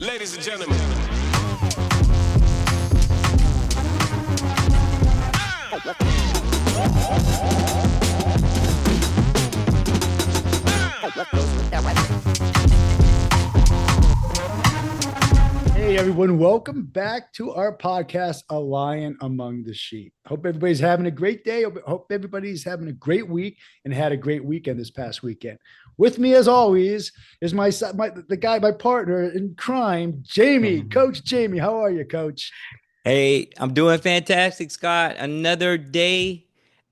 Ladies and gentlemen. Hey everyone, welcome back to our podcast, A Lion Among the Sheep. Hope everybody's having a great day. Hope everybody's having a great week and had a great weekend this past weekend. With me, as always, is my partner in crime, Jamie. Coach Jamie, how are you, Coach? Hey, I'm doing fantastic, Scott. Another day,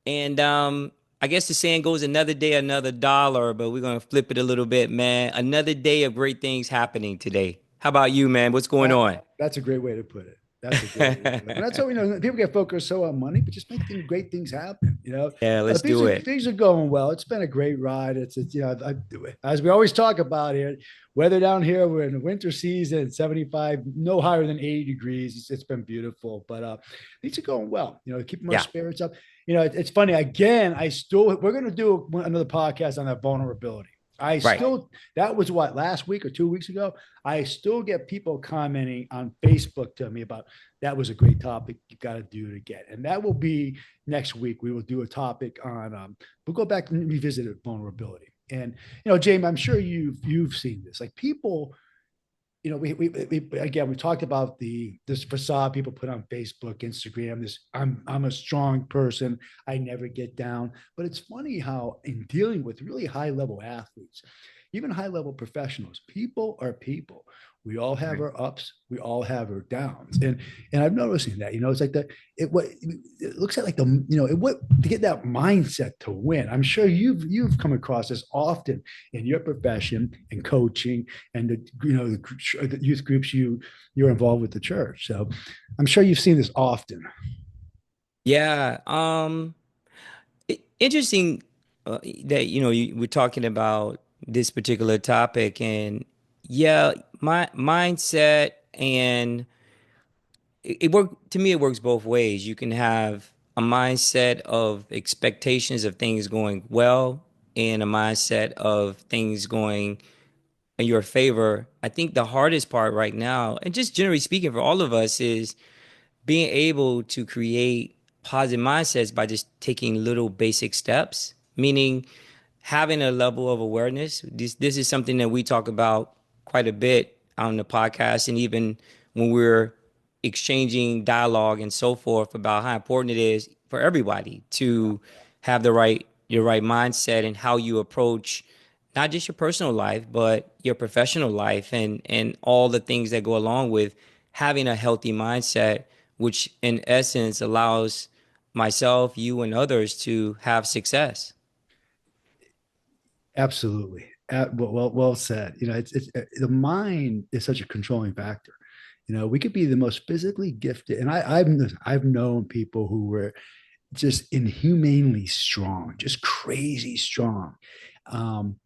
and I guess the saying goes, "Another day, another dollar." But we're gonna flip it a little bit, man. Another day of great things happening today. How about you, man? What's going That on? that's a great way to put it. That's a great way to put it. And that's how we know people get focused so on money, but just make great things happen. Yeah, let's Things do are it. things are going well. It's been a great ride. It's as we always talk about here, weather down here, we're in the winter season, 75, no higher than 80 degrees. It's been beautiful, but things are going well. Keeping our Yeah, spirits up. It's funny. Again, we're going to do another podcast on that vulnerability. I right. still, that was what, last week or 2 weeks ago. I still get people commenting on Facebook to me about that was a great topic you got to do it again. And that will be next week. We will do a topic on, we'll go back and revisit vulnerability. And, James, I'm sure you've seen this. Like people, we talked about this facade people put on Facebook, Instagram. This I'm a strong person. I never get down. But it's funny how in dealing with really high level athletes, even high level professionals, people are people. We all have our ups. We all have our downs. And I'm noticing that. It's like it looks at like what to get that mindset to win. I'm sure you've come across this often in your profession and coaching and the youth groups you're involved with the church. So I'm sure you've seen this often. Yeah. Interesting that we're talking about this particular topic, and yeah, my mindset and it work to me. It works both ways. You can have a mindset of expectations of things going well and a mindset of things going in your favor. I think the hardest part right now, and just generally speaking for all of us, is being able to create positive mindsets by just taking little basic steps, meaning having a level of awareness. This is something that we talk about quite a bit on the podcast, and even when we're exchanging dialogue and so forth about how important it is for everybody to have your right mindset and how you approach not just your personal life but your professional life and all the things that go along with having a healthy mindset, which in essence allows myself, you, and others to have success. Absolutely. Well said. It's the mind is such a controlling factor. We could be the most physically gifted, and I've known people who were just inhumanely strong, just crazy strong, um,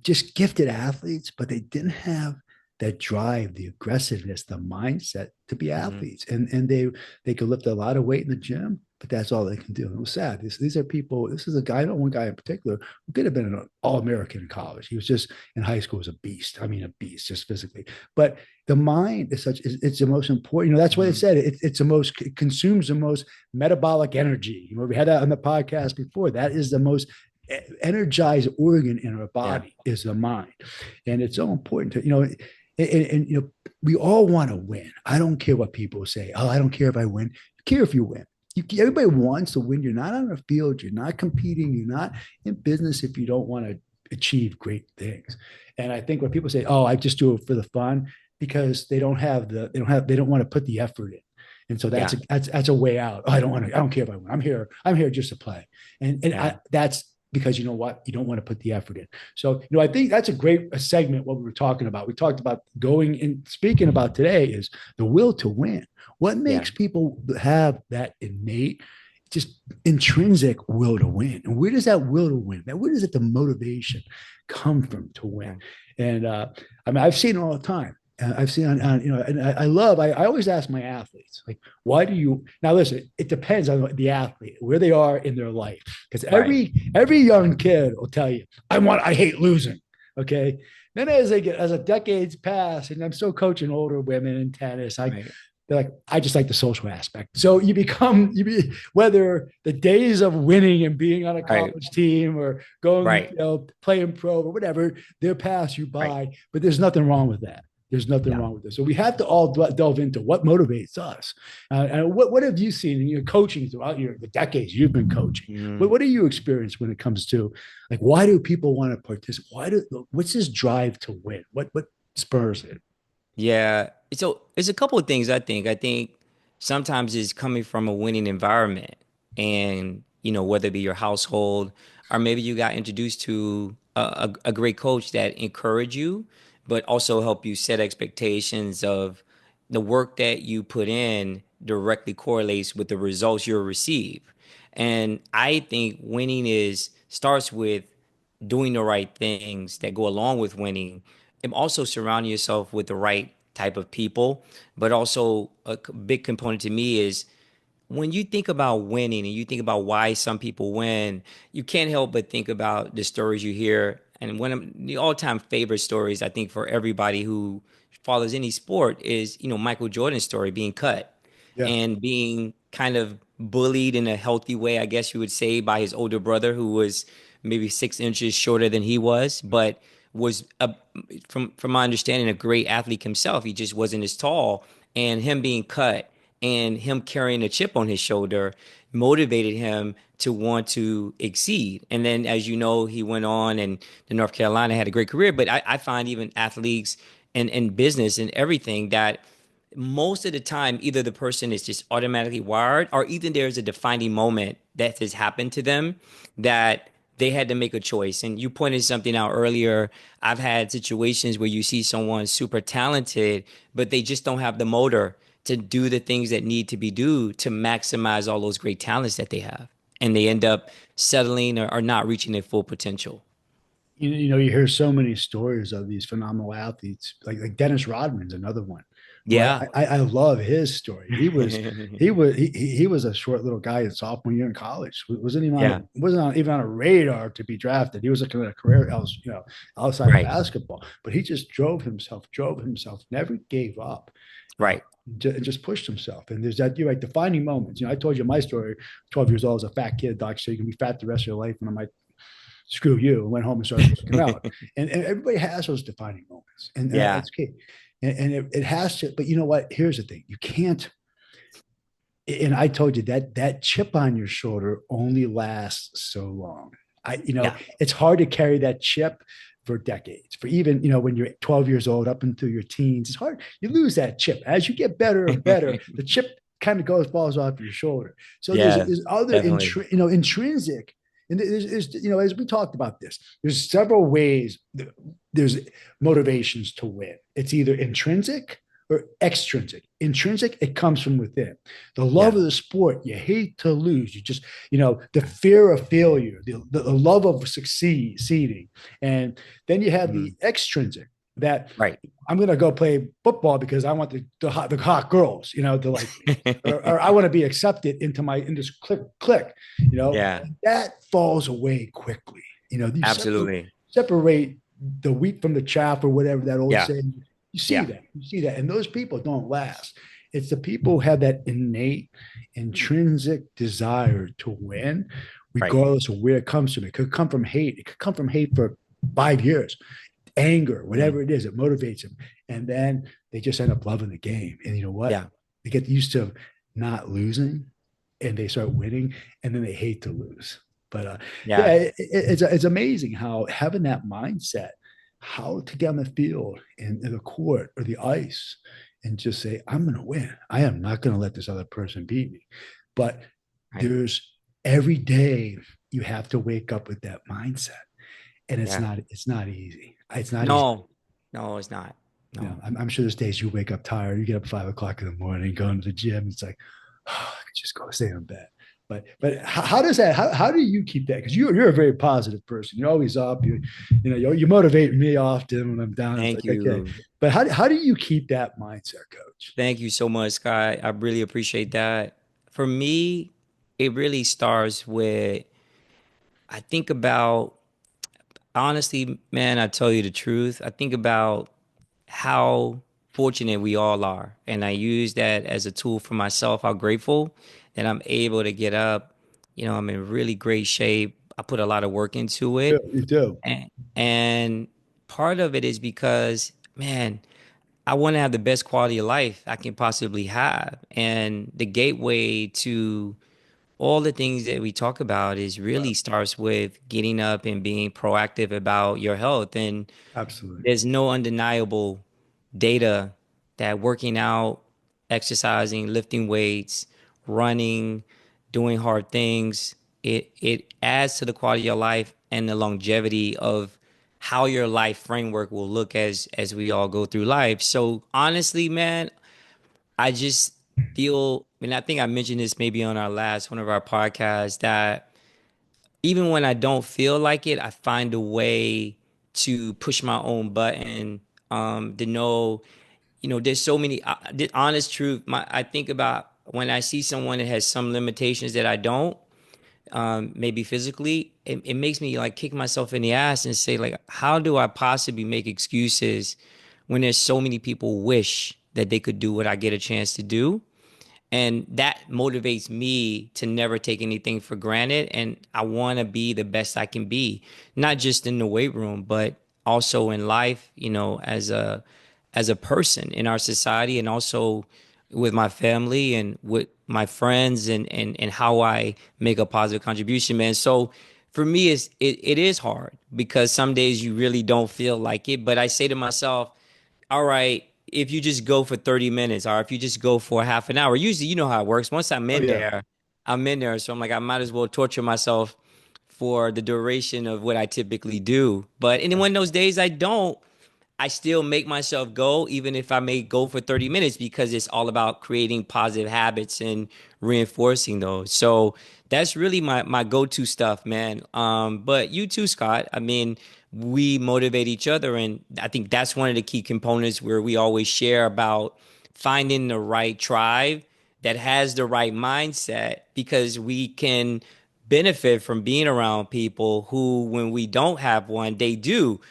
just gifted athletes, but they didn't have that drive, the aggressiveness, the mindset to be Mm-hmm. athletes. And they could lift a lot of weight in the gym, but that's all they can do. And it was sad. These are people. This is a guy, I know one guy in particular who could have been an All-American in college. He was just in high school was a beast. I mean, a beast just physically. But the mind is it's the most important. That's why they Mm-hmm. said it consumes the most metabolic energy. We had that on the podcast before. That is the most energized organ in our Yeah. body is the mind. And it's so important to, we all want to win. I don't care what people say. Oh, I don't care if I win. I care if you win. Everybody wants to win. You're not on the field. You're not competing. You're not in business if you don't want to achieve great things. And I think when people say, "Oh, I just do it for the fun," because they don't want to put the effort in. And so Yeah. that's a way out. Oh, I don't want to. I don't care if I win. I'm here just to play. Yeah. That's because you know what? You don't want to put the effort in. So, I think that's a segment what we were talking about. We talked about going and speaking about today is the will to win. What Yeah. makes people have that innate, just intrinsic will to win? And where does that will to win? Where does it the motivation come from to win? Yeah. And I mean, I've seen it all the time. I've seen and I always ask my athletes, like, why do you now listen, it depends on the athlete, where they are in their life. Because Right. every young kid will tell you, I hate losing. Okay. then as a decades pass, and I'm still coaching older women in tennis, Right. they're like, I just like the social aspect. So whether the days of winning and being on a Right. college team or going, Right. playing pro or whatever, they'll pass you Right. by. But there's nothing wrong with that. There's nothing Yeah. wrong with this. So we have to all delve into what motivates us. And what have you seen in your coaching throughout the decades you've been coaching? Mhm. What do you experience when it comes to like why do people want to participate? What's this drive to win? What spurs it? Yeah. So it's a couple of things I think. I think sometimes it's coming from a winning environment and, whether it be your household or maybe you got introduced to a great coach that encourage you, but also help you set expectations of the work that you put in directly correlates with the results you'll receive. And I think winning is starts with doing the right things that go along with winning, and also surrounding yourself with the right type of people. But also, big component to me is when you think about winning and you think about why some people win, you can't help but think about the stories you hear. And one of the all-time favorite stories, I think, for everybody who follows any sport is, Michael Jordan's story being cut Yeah, and being kind of bullied in a healthy way, I guess you would say, by his older brother who was maybe 6 inches shorter than he was, but was from my understanding a great athlete himself. He just wasn't as tall, and him being cut and him carrying a chip on his shoulder motivated him to want to exceed. And then, as you know, he went on and the North Carolina had a great career. But I find even athletes and business and everything that most of the time, either the person is just automatically wired, or either there's a defining moment that has happened to them that they had to make a choice. And you pointed something out earlier. I've had situations where you see someone super talented, but they just don't have the motor to do the things that need to be do to maximize all those great talents that they have. And they end up settling or not reaching their full potential. you hear so many stories of these phenomenal athletes, like Dennis Rodman's another one. Who Yeah. I love his story. He was a short little guy in sophomore year in college. Yeah. Even on a radar to be drafted. He was looking at a career else, outside of Right. basketball. But he just drove himself, never gave up. Uh, Right. just pushed himself. And there's that, you're right, defining moments. I told you my story. 12 years old as a fat kid, doc, so you can be fat the rest of your life. And I'm like, screw you, and went home and started working out. And everybody has those defining moments, and Yeah. that's key. And it has to, but you know what? Here's the thing: you can't. And I told you that chip on your shoulder only lasts so long. Yeah. It's hard to carry that chip for decades. For even when you're 12 years old up into your teens, it's hard. You lose that chip as you get better and better. The chip kind of falls off your shoulder. So Yeah. there's other Definitely. intrinsic, and there's as we talked about this, there's several ways. There's motivations to win. It's either intrinsic or extrinsic. Intrinsic, it comes from within. The love Yeah. of the sport, you hate to lose. You just, the fear of failure, the love of succeeding. And then you have the Mhm. extrinsic that Right. I'm going to go play football because I want the hot girls, to like me. Or I want to be accepted in this click, Yeah. that falls away quickly. You Absolutely. separate the wheat from the chaff or whatever that old Yeah. saying. Yeah. You see that. And those people don't last. It's the people who have that innate, intrinsic desire to win, Right. regardless of where it comes from. It could come from hate. It could come from hate for 5 years, anger, Mm. whatever it is, it motivates them. And then they just end up loving the game. And you know what? Yeah. They get used to not losing and they start winning and then they hate to lose. But yeah, Yeah. it's amazing how having that mindset, how to get on the field in the court or the ice and just say, I'm going to win. I am not going to let this other person beat me. But Right. there's every day you have to wake up with that mindset. And Yeah. it's not easy. It's not easy. No. No, it's not. No. I'm sure there's days you wake up tired. You get up at 5 o'clock in the morning, go into the gym. It's like, oh, I could just go stay in bed. But how does that? How do you keep that? Because you're a very positive person. You're always up. You motivate me often when I'm down. It's Thank like okay, you. but how do you keep that mindset, coach? Thank you so much, Sky. I really appreciate that. For me, it really starts with I think about honestly, man, I tell you the truth. I think about how fortunate we all are. And I use that as a tool for myself. How grateful that I'm able to get up. I'm in really great shape. I put a lot of work into Yeah, it. you do. And part of it is because, man, I want to have the best quality of life I can possibly have. And the gateway to all the things that we talk about is Right. really starts with getting up and being proactive about your health. And Absolutely. there's no undeniable data that working out, exercising, lifting weights, running, doing hard things, it adds to the quality of your life and the longevity of how your life framework will look as we all go through life. So honestly, man, I just feel, and I think I mentioned this maybe on our last one of our podcasts, that even when I don't feel like it, I find a way to push my own button. To know, there's so many. The honest truth, I think about when I see someone that has some limitations that I don't, maybe physically, it makes me like kick myself in the ass and say like, how do I possibly make excuses when there's so many people wish that they could do what I get a chance to do? And that motivates me to never take anything for granted. And I want to be the best I can be, not just in the weight room, but also in life, as a person in our society, and also with my family and with my friends, and how I make a positive contribution, man. So for me, it is hard because some days you really don't feel like it. But I say to myself, all right, if you just go for 30 minutes or if you just go for half an hour, usually you know how it works. Once I'm Oh in yeah. there, I'm in there. So I'm like, I might as well torture myself for the duration of what I typically do. But and then when those days I don't, I still make myself go, even if I may go for 30 minutes, because it's all about creating positive habits and reinforcing those. So that's really my go-to stuff, man. But you too, Scott. I mean, we motivate each other, and I think that's one of the key components where we always share about finding the right tribe that has the right mindset, because we can benefit from being around people who, when we don't have one, they do.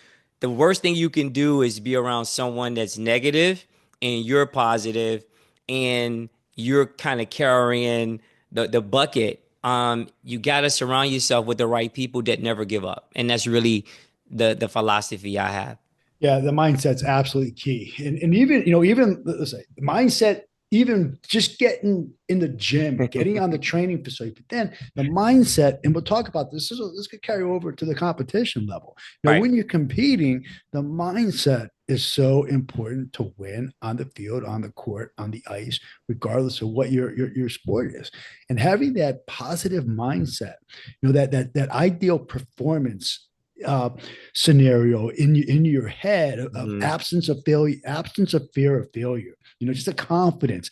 The worst thing you can do is be around someone that's negative and you're positive and you're kind of carrying the bucket. You got to surround yourself with the right people that never give up. And that's really the philosophy I have. Yeah, the mindset's absolutely key. And even, even let's say the mindset, even just getting in the gym, getting on the training facility, but then the mindset, and we'll talk about this could carry over to the competition level. Right. When you're competing, the mindset is so important to win on the field, on the court, on the ice, regardless of what your sport is. And having that positive mindset, that ideal performance uh, scenario in your head of Mhm. absence of failure, absence of fear of failure. Just a confidence.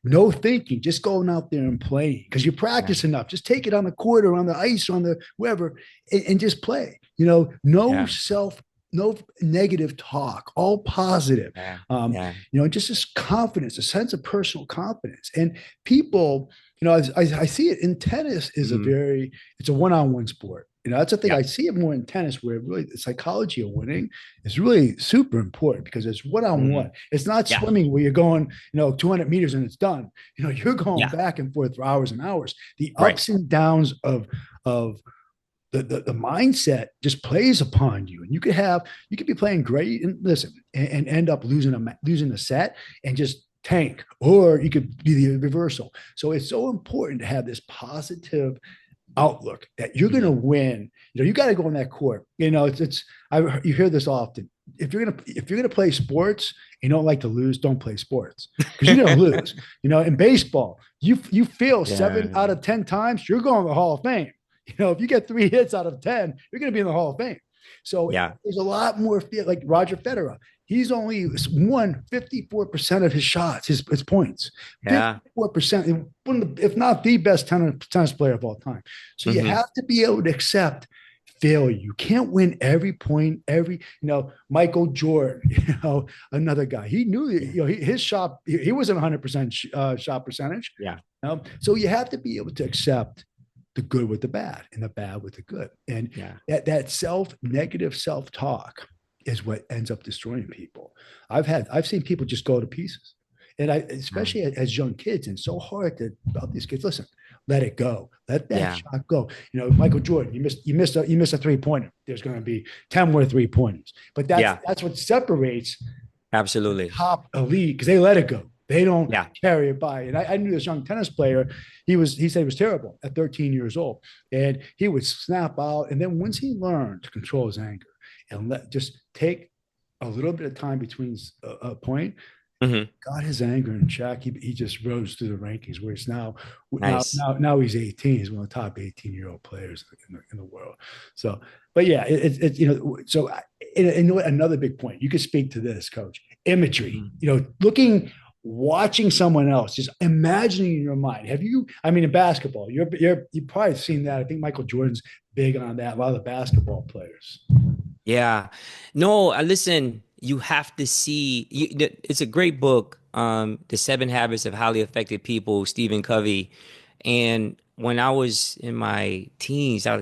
No thinking, just going out there and playing because you Yeah. practice enough. Just take it on the court or on the ice, or on the wherever, and just play. No Yeah. self, no negative talk, all positive. Yeah. Um, Yeah. just this confidence, a sense of personal confidence, and people. I see it in tennis is Mhm. it's a one-on-one sport. That's the thing. Yeah. I see it more in tennis where really the psychology of winning is really super important because it's one on one. Mhm. It's not Yeah. swimming where you're going, 200 meters and it's done. You're going Yeah. back and forth for hours and hours. The Right. ups and downs of the mindset just plays upon you. And you could be playing great and listen and end up losing a set and just tank, or you could be the reversal. So it's so important to have this positive outlook that you're going to Mhm. win. You got to go on that court. You hear this often. If you're gonna play sports and you don't like to lose, don't play sports because you're gonna lose. In baseball, you fail seven Yeah. out of 10 times, you're going to the Hall of Fame. If you get 3 hits out of 10, you're gonna be in the Hall of Fame. So Yeah. there's a lot more feel like Roger Federer. He's only won 54% of his shots, his points. Yeah. 54%, one of the, if not the best tennis player of all time. So you Mhm. have to be able to accept failure. You can't win every point, Michael Jordan, another guy. He knew, Yeah. his shot, he wasn't 100% shot percentage. Yeah. So you have to be able to accept the good with the bad and the bad with the good. And Yeah. that negative self-talk is what ends up destroying people. I've seen people just go to pieces. And Mm. especially as young kids, and so hard to about these kids. Listen, let it go. Let that Yeah. shot go. Michael Jordan, you missed a 3-pointer. There's going to be 10 more 3-pointers. But Yeah. that's what separates the Absolutely. top elite, because they let it go. They don't Yeah. carry it by. And I knew this young tennis player. He said he was terrible at 13 years old, and he would snap out. And then once he learned to control his anger and just take a little bit of time between a point, Hmm. got his anger in check. He just rose through the rankings. Where he's Nice. now he's 18. He's one of the top 18-year-old players in the world. So, but yeah, so and another big point. You could speak to this, Coach. Imagery. Mhm. Watching someone else, just imagining in your mind. Have you? I mean, in basketball, you've probably seen that. I think Michael Jordan's big on that. A lot of the basketball players. Yeah. No, listen, you have to see it's a great book, The Seven Habits of Highly Effective People, Stephen Covey. And when I was in my teens, I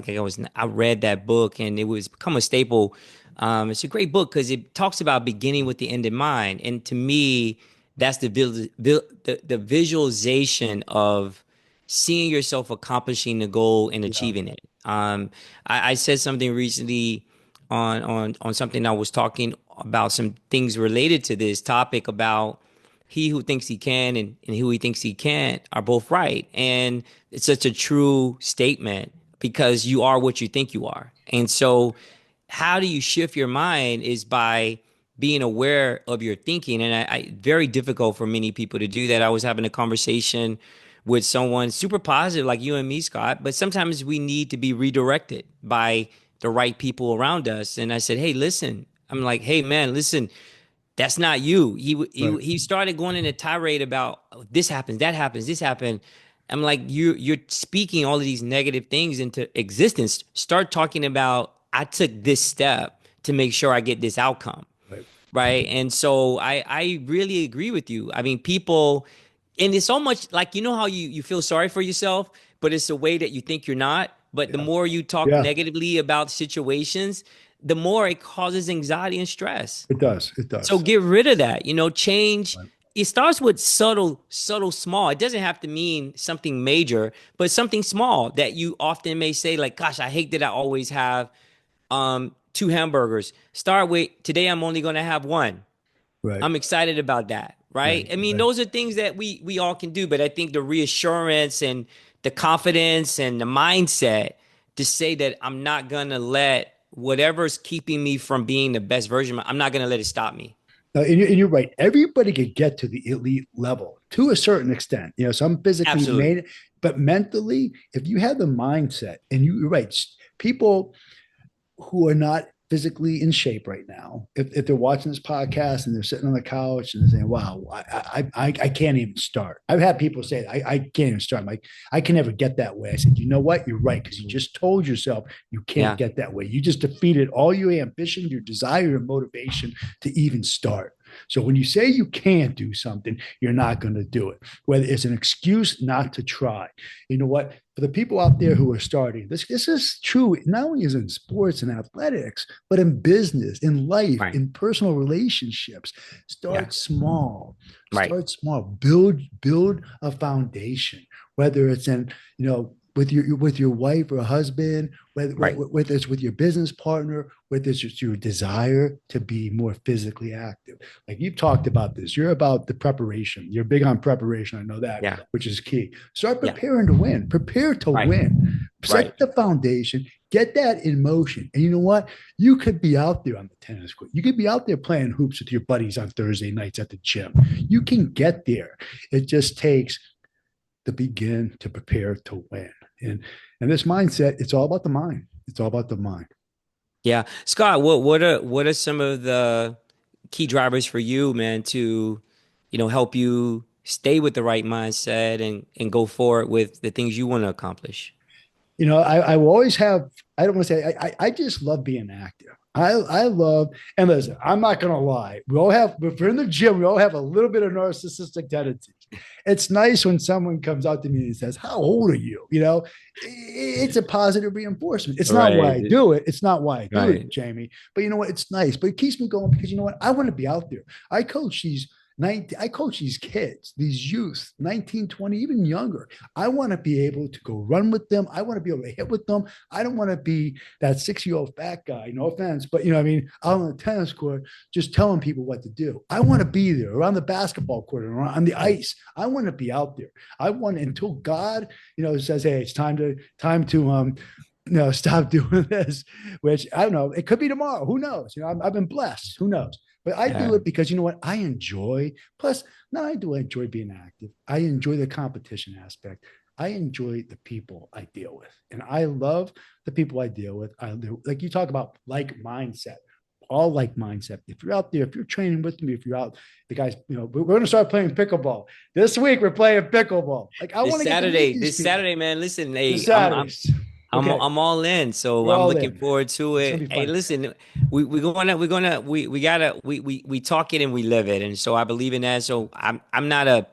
read that book and it was become a staple. It's a great book because it talks about beginning with the end in mind. And to me, that's the visualization of seeing yourself accomplishing the goal and Yeah, achieving it. I said something recently on something I was talking about some things related to this topic about he who thinks he can and who he thinks he can't are both right. And it's such a true statement because you are what you think you are. And so how do you shift your mind is by being aware of your thinking. And very difficult for many people to do that. I was having a conversation with someone super positive like you and me, Scott, but sometimes we need to be redirected by the right people around us. And I said, hey, listen, I'm like, hey, man, listen, that's not you. right. He started going in a tirade about oh, this happens, that happens, this happened. I'm like, you're speaking all of these negative things into existence. Start talking about I took this step to make sure I get this outcome, Right. right? And so I really agree with you. I mean, people, and it's so much like you know how you feel sorry for yourself, but it's a way that you think you're not. But the Yeah. more you talk Yeah. negatively about situations, the more it causes anxiety and stress. It does. It So does. get rid of that. Change. Right. It starts with subtle, small. It doesn't have to mean something major, but something small that you often may say, like, gosh, I hate that I always have two hamburgers. Start with today I'm only gonna have one. Right. I'm excited about that, right? Right. I mean, Right. those are things that we all can do, but I think the reassurance and the confidence and the mindset to say that I'm not gonna let whatever's keeping me from being the best version, I'm not gonna let it stop me. And you're right. Everybody could get to the elite level to a certain extent. Some physically Absolutely. made, but mentally, if you have the mindset, and you're right, people who are not physically in shape right now, if they're watching this podcast and they're sitting on the couch and they're saying, wow, I can't even start. I've had people say, I can't even start. I'm like, I can never get that way. I said, you know what? You're right. Because you just told yourself you can't Yeah. get that way. You just defeated all your ambition, your desire, your motivation to even start. So when you say you can't do something, you're not going to do it. Whether it's an excuse not to try. You know what? For the people out there who are starting, this is true not only is in sports and athletics, but in business, in life, Right. in personal relationships. Yeah. Start small. Right. Start small. Build a foundation. Whether it's in with your wife or husband, Right. whether it's with your business partner, whether it's just your desire to be more physically active. Like you've talked about this, you're about the preparation. You're big on preparation. I know that, Yeah. which is key. Start Yeah. preparing to win. Prepare to Right. win. Right. Set the foundation. Get that in motion. And you know what? You could be out there on the tennis court. You could be out there playing hoops with your buddies on Thursday nights at the gym. You can get there. It just takes to begin to prepare to win. And this mindset, it's all about the mind. It's all about the mind. Yeah. Scott, what are some of the key drivers for you, man, to, help you stay with the right mindset and go forward with the things you want to accomplish? I will always have, I don't want to say, I just love being active. I love, and listen, I'm not going to lie. We all have, if we're in the gym, we all have a little bit of narcissistic tendencies. it's nice when someone comes out to me and says, "How old are you?" It's a positive reinforcement. It's not why I Right. do it. It's not why I do it, Right. Jamie. But you know what? It's nice. But it keeps me going because you know what? I want to be out there. I coach these kids, these youth, 19, 20, even younger. I want to be able to go run with them. I want to be able to hit with them. I don't want to be that 6-year-old fat guy, no offense, but what I mean, out on the tennis court, just telling people what to do. I want to be there around the basketball court or on the ice. I want to be out there. I want until God, says, hey, it's time to stop doing this, which I don't know. It could be tomorrow. Who knows? I've been blessed. Who knows? But I do Yeah. it because you know what? I enjoy. Plus, not only do I enjoy being active, I enjoy the competition aspect. I enjoy the people I deal with, and I love the people I deal with. Like you talk about like mindset, all like mindset. If you're out there, if you're training with me, if you're out, the guys, we're going to start playing pickleball this week. We're playing pickleball. Like I want to get to meet these This people. Saturday, man. Listen, This hey, Saturdays. Okay, I'm all in, so we're I'm all looking in. forward to It's gonna it. be Hey, fun. listen, we gotta we talk it and we live it, and so I believe in that. So I'm not a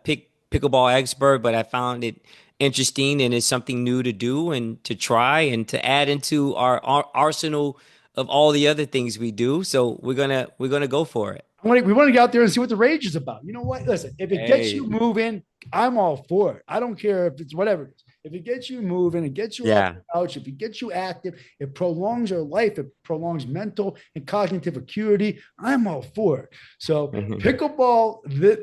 pickleball expert, but I found it interesting and it's something new to do and to try and to add into our arsenal of all the other things we do. So we're gonna go for it. We want to get out there and see what the rage is about. You know what? Listen, if it gets you Hey, moving, I'm all for it. I don't care if it's whatever it is. If it gets you moving, it gets you off yeah. the couch, if it gets you active, it prolongs your life, it prolongs mental and cognitive acuity. I'm all for it. So pickleball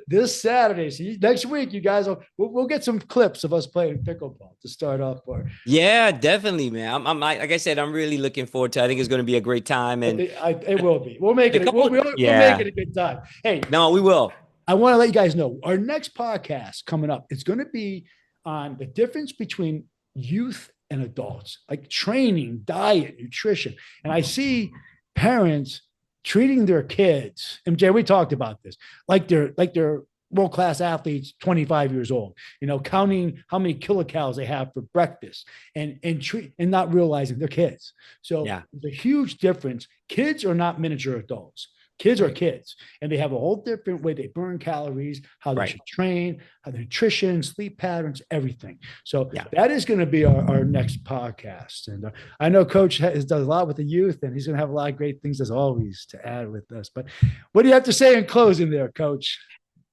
this Saturday. So next week, you guys we'll get some clips of us playing pickleball to start off. Or Yeah, definitely, man. I'm like I said, I'm really looking forward to. I think it's going to be a great time, I and think it will be. We'll make a it. We'll, couple. we'll, we'll make it Yeah, a good time. Hey, no, we will. I want to let you guys know our next podcast coming up. It's going to be on the difference between youth and adults, like training, diet, nutrition. And I see parents treating their kids. And Jay, we talked about this, like they're world class athletes, 25 years old. Counting how many kilocalories they have for breakfast, and not realizing they're kids. So Yeah, there's a huge difference. Kids are not miniature adults. Kids are right, kids, and they have a whole different way they burn calories, how they right. should train, how their nutrition, sleep patterns, everything. So Yeah. that is going to be our next podcast. And I know Coach has done a lot with the youth, and he's going to have a lot of great things as always to add with us. But what do you have to say in closing there, Coach?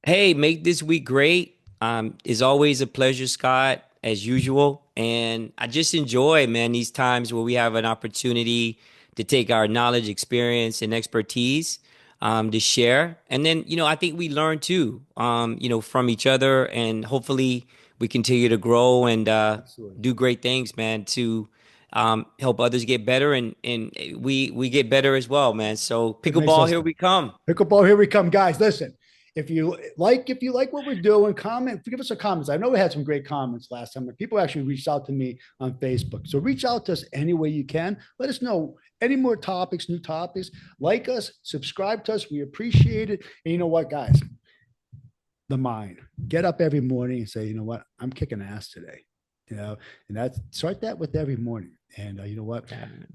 Hey, make this week great. It's always a pleasure, Scott, as usual. And I just enjoy, man, these times where we have an opportunity to take our knowledge, experience, and expertise to share. And then, I think we learn too, from each other. And hopefully we continue to grow and Absolutely. do great things, man, to help others get better. And we get better as well, man. So It makes pickleball, us here we come. pickleball. Here we come, guys. Listen, if you like what we're doing, give us a comments. I know we had some great comments last time. People actually reached out to me on Facebook. So reach out to us any way you can. Let us know any more topics, new topics. Like us, subscribe to us. We appreciate it. And you know what, guys? The mind. Get up every morning and say, you know what? I'm kicking ass today. And that's start that with every morning. And you know what?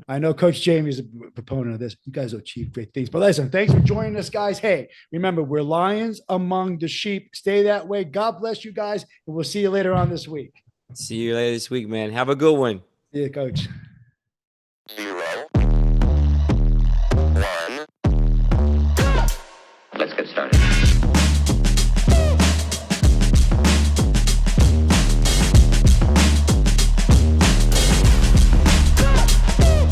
I know Coach Jamie is a proponent of this. You guys will achieve great things. But listen, thanks for joining us, guys. Hey, remember, we're lions among the sheep. Stay that way. God bless you guys. And we'll see you later on this week. See you later this week, man. Have a good one. See you, Coach.